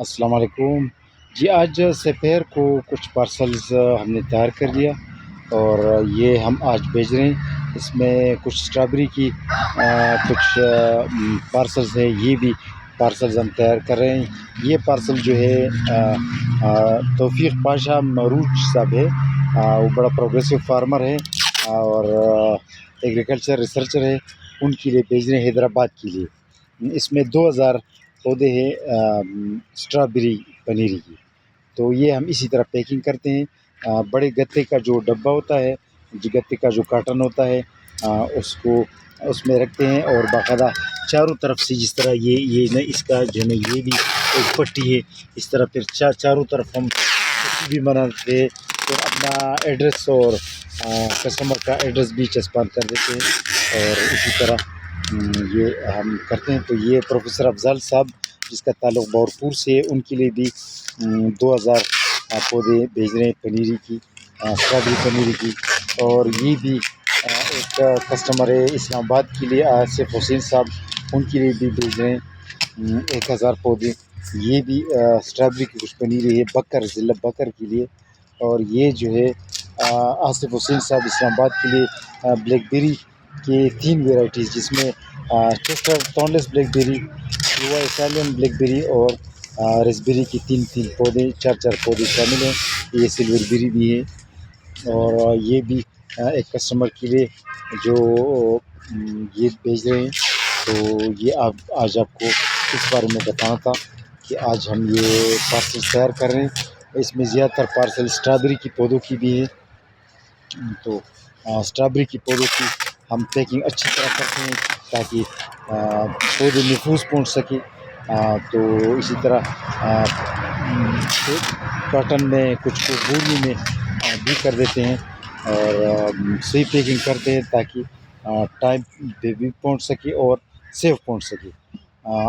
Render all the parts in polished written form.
السلام علیکم جی، آج سپہر کو کچھ پارسلز ہم نے تیار کر لیا اور یہ ہم آج بھیج رہے ہیں۔ اس میں کچھ اسٹرابری کی کچھ پارسلز ہیں، یہ بھی پارسلز ہم تیار کر رہے ہیں۔ یہ پارسل جو ہے توفیق پاشا مروج صاحب ہے، وہ بڑا پروگریسو فارمر ہے اور ایگریکلچر ریسرچر ہے، ان کے لیے بھیج رہے ہیں، حیدرآباد کے لیے۔ اس میں 2000 پودے ہیں اسٹرابری پنیری کی، تو یہ ہم اسی طرح پیکنگ کرتے ہیں۔ بڑے گتے کا جو ڈبہ ہوتا ہے، گتے کا جو کارٹن ہوتا ہے، اس میں رکھتے ہیں اور باقاعدہ چاروں طرف سے جس طرح یہ اس کا جو ہے یہ بھی ایک پٹی ہے، اس طرح پھر چاروں طرف ہم پٹی بھی بناتے ہیں اور اپنا ایڈریس اور کسٹمر کا ایڈریس بھی چسپاں کر دیتے ہیں اور اسی طرح یہ ہم کرتے ہیں۔ تو یہ پروفیسر افضل صاحب جس کا تعلق باورپور سے ہے، ان کے لیے بھی 2000 پودے بھیج رہے ہیں پنیری کی، اسٹرابری پنیری کی۔ اور یہ بھی ایک کسٹمر ہے اسلام آباد کے لیے، آصف حسین صاحب، ان کے لیے بھی بھیج رہے ہیں 1000 پودے۔ یہ بھی اسٹرابری کی کچھ پنیری ہے بکر، ضلع بکر کے لیے۔ اور یہ جو ہے آصف حسین صاحب اسلام آباد کے لیے بلیک بیری کے 3 ویرائٹیز، جس میں چیسٹر ٹونلیس بلیک بیری، ایٹالین بلیک بیری اور ریسبیری کی 3 پودے، 4 پودے شامل ہیں۔ یہ سلور بیری بھی ہے۔ اور یہ بھی ایک کسٹمر کے لیے جو یہ بھیج رہے ہیں، تو یہ آج آپ کو اس بارے میں بتانا تھا کہ آج ہم یہ پارسل تیار کر رہے ہیں۔ اس میں زیادہ تر پارسل اسٹرابری کی پودوں کی بھی ہے، تو اسٹرابری کی پودوں کی ہم پیکنگ اچھی طرح کرتے ہیں تاکہ پودے محفوظ پہنچ سکے۔ تو اسی طرح کاٹن میں کچھ کو بوری میں بھی کر دیتے ہیں اور صحیح پیکنگ کرتے ہیں تاکہ ٹائم پہ بھی پہنچ سکے اور سیف پہنچ سکے۔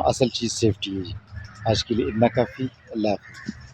اصل چیز سیفٹی ہے جی۔ آج کے لیے اتنا کافی، اللہ حافظ۔